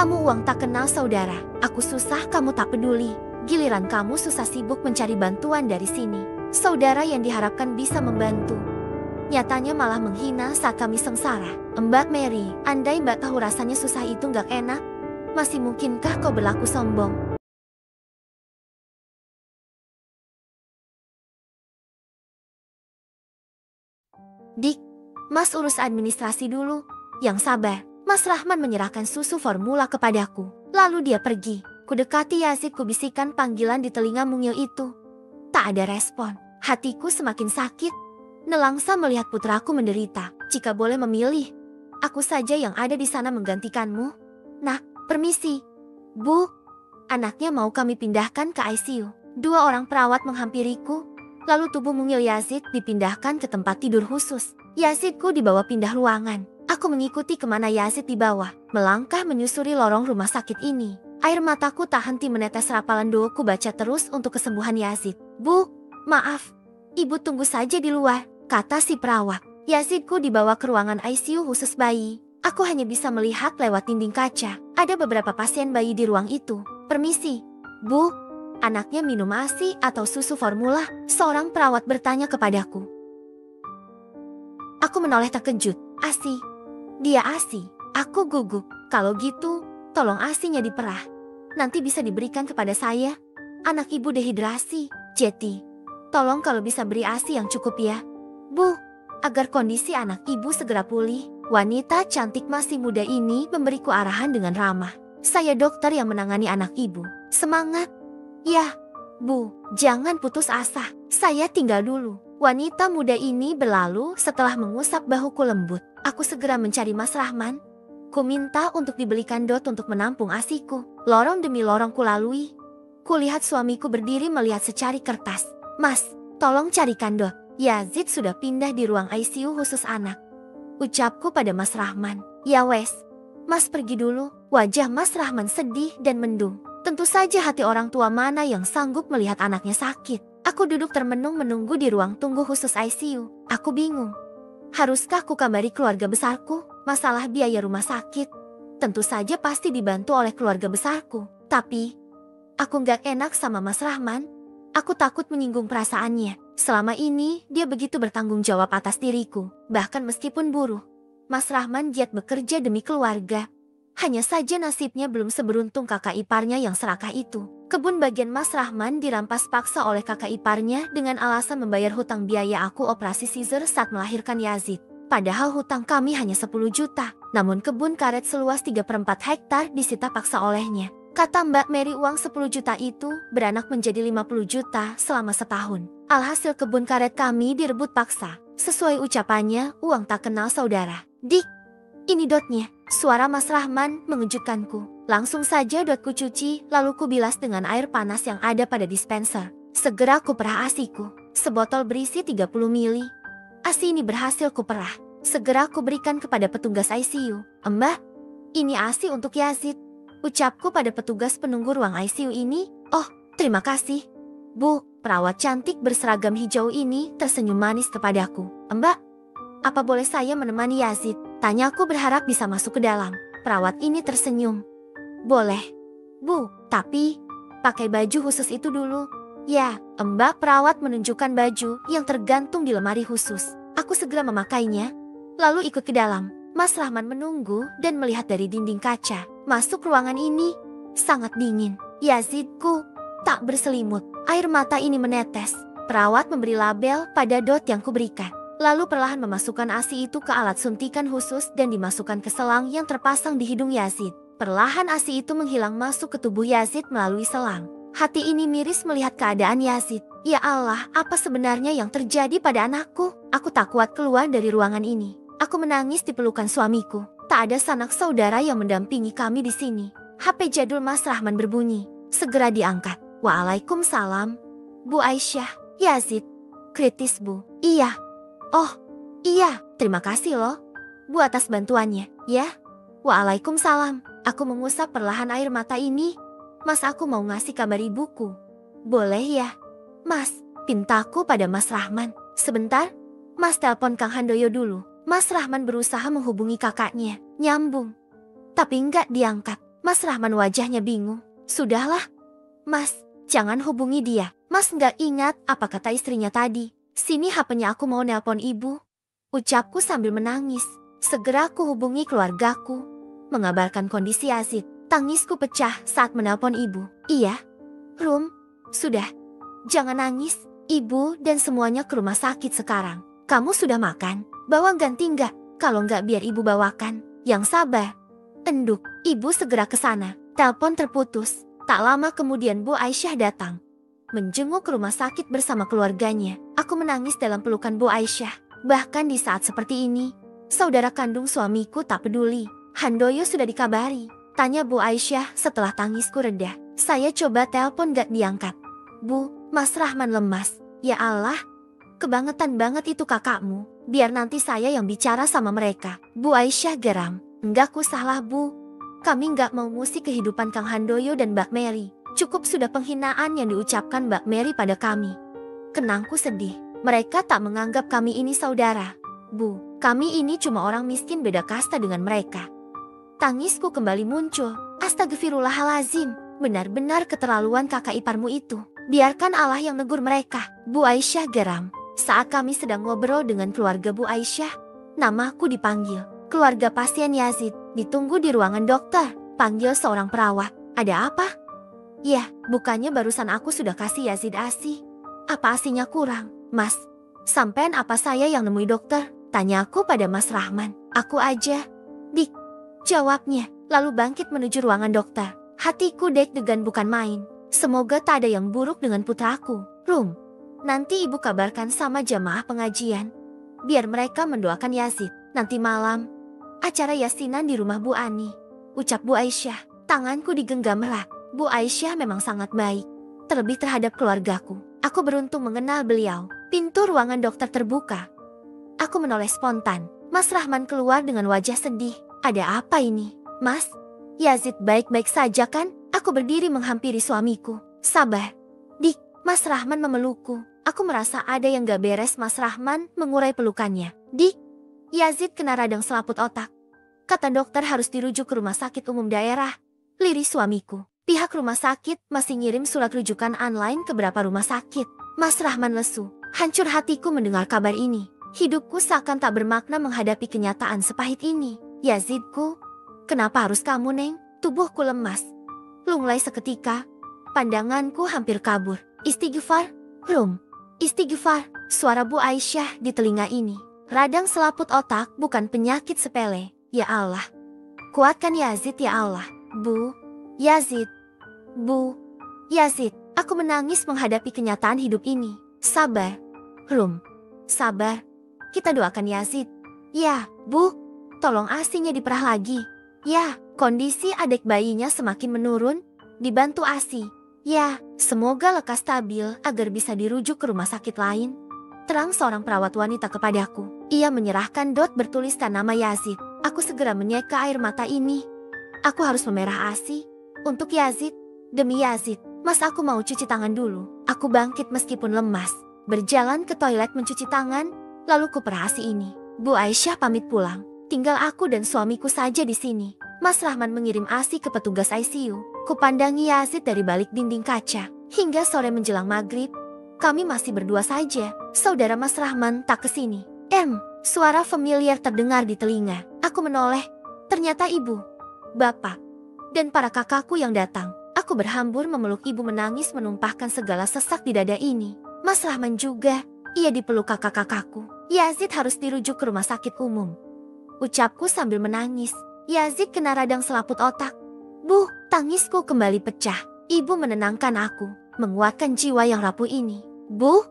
Kamu uang tak kenal saudara. Aku susah kamu tak peduli. Giliran kamu susah sibuk mencari bantuan dari sini. Saudara yang diharapkan bisa membantu, nyatanya malah menghina saat kami sengsara. Mbak Mary, andai Mbak tahu rasanya susah itu gak enak, masih mungkinkah kau berlaku sombong? Dik, Mas urus administrasi dulu. Yang sabar. Mas Rahman menyerahkan susu formula kepadaku. Lalu dia pergi. Kudekati Yazid, kubisikkan panggilan di telinga mungil itu. Tak ada respon. Hatiku semakin sakit. Nelangsa melihat putraku menderita. Jika boleh memilih, aku saja yang ada di sana menggantikanmu. Nak, permisi. Bu, anaknya mau kami pindahkan ke ICU. 2 orang perawat menghampiriku. Lalu tubuh mungil Yazid dipindahkan ke tempat tidur khusus. Yazidku dibawa pindah ruangan. Aku mengikuti kemana Yazid dibawa. Melangkah menyusuri lorong rumah sakit ini. Air mataku tak henti menetes, rapalan doaku baca terus untuk kesembuhan Yazid. Bu, maaf. Ibu tunggu saja di luar, kata si perawat. Yazidku dibawa ke ruangan ICU khusus bayi. Aku hanya bisa melihat lewat dinding kaca. Ada beberapa pasien bayi di ruang itu. Permisi, Bu, anaknya minum ASI atau susu formula? Seorang perawat bertanya kepadaku. Aku menoleh terkejut. ASI? Dia ASI? Aku gugup. Kalau gitu, tolong ASInya diperah. Nanti bisa diberikan kepada saya. Anak ibu dehidrasi. Jeti, tolong kalau bisa beri ASI yang cukup ya. Bu, agar kondisi anak ibu segera pulih. Wanita cantik masih muda ini memberiku arahan dengan ramah. Saya dokter yang menangani anak ibu. Semangat. Ya, Bu, jangan putus asa. Saya tinggal dulu. Wanita muda ini berlalu setelah mengusap bahuku lembut. Aku segera mencari Mas Rahman. Ku minta untuk dibelikan dot untuk menampung ASIku. Lorong demi lorong ku lalui. Kulihat suamiku berdiri melihat secari kertas. Mas, tolong carikan dot. Yazid sudah pindah di ruang ICU khusus anak. Ucapku pada Mas Rahman. Ya wes, Mas pergi dulu. Wajah Mas Rahman sedih dan mendung. Tentu saja hati orang tua mana yang sanggup melihat anaknya sakit. Aku duduk termenung menunggu di ruang tunggu khusus ICU. Aku bingung. Haruskah ku kabari keluarga besarku? Masalah biaya rumah sakit tentu saja pasti dibantu oleh keluarga besarku. Tapi aku gak enak sama Mas Rahman. Aku takut menyinggung perasaannya. Selama ini dia begitu bertanggung jawab atas diriku. Bahkan meskipun buruh, Mas Rahman giat bekerja demi keluarga. Hanya saja nasibnya belum seberuntung kakak iparnya yang serakah itu. Kebun bagian Mas Rahman dirampas paksa oleh kakak iparnya dengan alasan membayar hutang biaya aku operasi caesar saat melahirkan Yazid. Padahal hutang kami hanya 10 juta. Namun kebun karet seluas 3/4 hektar disita paksa olehnya. Kata Mbak Mary, uang 10 juta itu beranak menjadi 50 juta selama setahun. Alhasil kebun karet kami direbut paksa. Sesuai ucapannya, uang tak kenal saudara. Dik, ini dotnya. Suara Mas Rahman mengejutkanku. Langsung saja dotku cuci, lalu ku bilas dengan air panas yang ada pada dispenser. Segera ku perah ASIku. Sebotol berisi 30 mili. ASI ini berhasil ku perah. Segera ku berikan kepada petugas ICU. Mbak, ini ASI untuk Yazid. Ucapku pada petugas penunggu ruang ICU ini. Oh, terima kasih. Bu, perawat cantik berseragam hijau ini tersenyum manis kepadaku. Mbak, apa boleh saya menemani Yazid? Tanyaku berharap bisa masuk ke dalam. Perawat ini tersenyum. Boleh. Bu, tapi pakai baju khusus itu dulu. Ya, Mbak perawat menunjukkan baju yang tergantung di lemari khusus. Aku segera memakainya, lalu ikut ke dalam. Mas Rahman menunggu dan melihat dari dinding kaca. Masuk ruangan ini sangat dingin. Yazidku tak berselimut. Air mata ini menetes. Perawat memberi label pada dot yang kuberikan. Lalu perlahan memasukkan ASI itu ke alat suntikan khusus dan dimasukkan ke selang yang terpasang di hidung Yazid. Perlahan ASI itu menghilang masuk ke tubuh Yazid melalui selang. Hati ini miris melihat keadaan Yazid. Ya Allah, apa sebenarnya yang terjadi pada anakku? Aku tak kuat keluar dari ruangan ini. Aku menangis di pelukan suamiku. Tak ada sanak saudara yang mendampingi kami di sini. HP jadul Mas Rahman berbunyi. Segera diangkat. Waalaikumsalam. Bu Aisyah. Yazid. Kritis, Bu. Iya. Oh, iya, terima kasih loh, Bu, atas bantuannya, ya. Waalaikumsalam. Aku mengusap perlahan air mata ini. Mas, aku mau ngasih kabar ibuku. Boleh ya? Mas, pintaku pada Mas Rahman. Sebentar, Mas telepon Kang Handoyo dulu. Mas Rahman berusaha menghubungi kakaknya. Nyambung. Tapi enggak diangkat. Mas Rahman wajahnya bingung. Sudahlah, Mas, jangan hubungi dia. Mas nggak ingat apa kata istrinya tadi. Sini HP-nya, aku mau nelpon ibu. Ucapku sambil menangis. Segera aku hubungi keluargaku, mengabarkan kondisi Yazid. Tangisku pecah saat menelpon ibu. Iya, Rum, sudah. Jangan nangis, ibu dan semuanya ke rumah sakit sekarang. Kamu sudah makan? Bawa ganti nggak? Kalau nggak biar ibu bawakan. Yang sabar. Enduk, ibu segera ke sana. Telepon terputus. Tak lama kemudian Bu Aisyah datang, menjenguk ke rumah sakit bersama keluarganya. Aku menangis dalam pelukan Bu Aisyah. Bahkan di saat seperti ini, saudara kandung suamiku tak peduli. Handoyo sudah dikabari, tanya Bu Aisyah setelah tangisku reda. Saya coba telepon gak diangkat. Bu, Mas Rahman lemas. Ya Allah, kebangetan banget itu kakakmu. Biar nanti saya yang bicara sama mereka. Bu Aisyah geram. Enggak, ku salah Bu. Kami nggak mau musik kehidupan Kang Handoyo dan Mbak Mary. Cukup sudah penghinaan yang diucapkan Mbak Mary pada kami. Kenangku sedih. Mereka tak menganggap kami ini saudara. Bu, kami ini cuma orang miskin beda kasta dengan mereka. Tangisku kembali muncul. Astagfirullahalazim. Benar-benar keterlaluan kakak iparmu itu. Biarkan Allah yang negur mereka. Bu Aisyah geram. Saat kami sedang ngobrol dengan keluarga Bu Aisyah, namaku dipanggil. Keluarga pasien Yazid ditunggu di ruangan dokter. Panggil seorang perawat. Ada apa? Ya, bukannya barusan aku sudah kasih Yazid ASI. Apa ASInya kurang? Mas, sampean apa saya yang nemui dokter? Tanyaku pada Mas Rahman. Aku aja. Dik, jawabnya. Lalu bangkit menuju ruangan dokter. Hatiku deg-degan bukan main. Semoga tak ada yang buruk dengan putraku. Rum, nanti ibu kabarkan sama jamaah pengajian. Biar mereka mendoakan Yazid. Nanti malam acara yasinan di rumah Bu Ani, ucap Bu Aisyah. Tanganku digenggam erat. Bu Aisyah memang sangat baik, terlebih terhadap keluargaku. Aku beruntung mengenal beliau. Pintu ruangan dokter terbuka. Aku menoleh spontan. Mas Rahman keluar dengan wajah sedih. Ada apa ini? Mas, Yazid baik-baik saja kan? Aku berdiri menghampiri suamiku. Sabar. Dik, Mas Rahman memelukku. Aku merasa ada yang gak beres. Mas Rahman mengurai pelukannya. Dik, Yazid kena radang selaput otak. Kata dokter harus dirujuk ke rumah sakit umum daerah. Liris suamiku. Pihak rumah sakit masih ngirim surat rujukan online ke beberapa rumah sakit. Mas Rahman lesu. Hancur hatiku mendengar kabar ini. Hidupku seakan tak bermakna menghadapi kenyataan sepahit ini. Yazidku, kenapa harus kamu, Neng? Tubuhku lemas. Lunglai seketika. Pandanganku hampir kabur. Istighfar, Rum. Istighfar. Suara Bu Aisyah di telinga ini. Radang selaput otak bukan penyakit sepele. Ya Allah, kuatkan Yazid ya Allah. Bu, Yazid. Bu, Yazid. Aku menangis menghadapi kenyataan hidup ini. Sabar, Rum. Sabar. Kita doakan Yazid. Ya, Bu. Tolong ASI-nya diperah lagi. Ya, kondisi adik bayinya semakin menurun. Dibantu ASI. Ya, semoga lekas stabil agar bisa dirujuk ke rumah sakit lain. Terang seorang perawat wanita kepadaku. Ia menyerahkan dot bertuliskan nama Yazid. Aku segera menyeka air mata ini. Aku harus memerah ASI. Untuk Yazid. Demi Yazid. Mas, aku mau cuci tangan dulu. Aku bangkit meskipun lemas. Berjalan ke toilet mencuci tangan. Lalu kuperah ASI ini. Bu Aisyah pamit pulang. Tinggal aku dan suamiku saja di sini. Mas Rahman mengirim ASI ke petugas ICU. Kupandangi Yazid dari balik dinding kaca. Hingga sore menjelang maghrib, kami masih berdua saja. Saudara Mas Rahman tak kesini. Suara familiar terdengar di telinga. Aku menoleh. Ternyata ibu, bapak, dan para kakakku yang datang. Aku berhambur memeluk ibu, menangis menumpahkan segala sesak di dada ini. Mas Rahman juga. Ia dipeluk kakak-kakakku. Yazid harus dirujuk ke rumah sakit umum, ucapku sambil menangis. Yazid kena radang selaput otak. Bu, tangisku kembali pecah. Ibu menenangkan aku, menguatkan jiwa yang rapuh ini. Bu,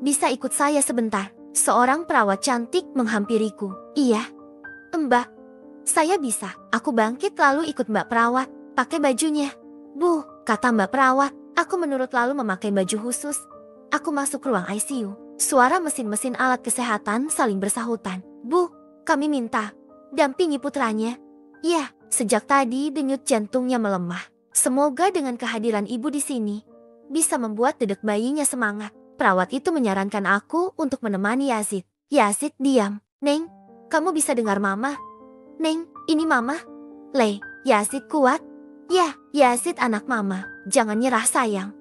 bisa ikut saya sebentar? Seorang perawat cantik menghampiriku. Iya, Mbak, saya bisa. Aku bangkit lalu ikut Mbak perawat. Pakai bajunya. Bu, kata Mbak perawat. Aku menurut lalu memakai baju khusus. Aku masuk ruang ICU. Suara mesin-mesin alat kesehatan saling bersahutan. Bu, kami minta dampingi putranya. Ya, sejak tadi denyut jantungnya melemah. Semoga dengan kehadiran ibu di sini bisa membuat dedek bayinya semangat. Perawat itu menyarankan aku untuk menemani Yazid. Yazid diam. Neng, kamu bisa dengar mama? Neng, ini mama. Yasid kuat? Ya, Yasid anak mama. Jangan nyerah sayang.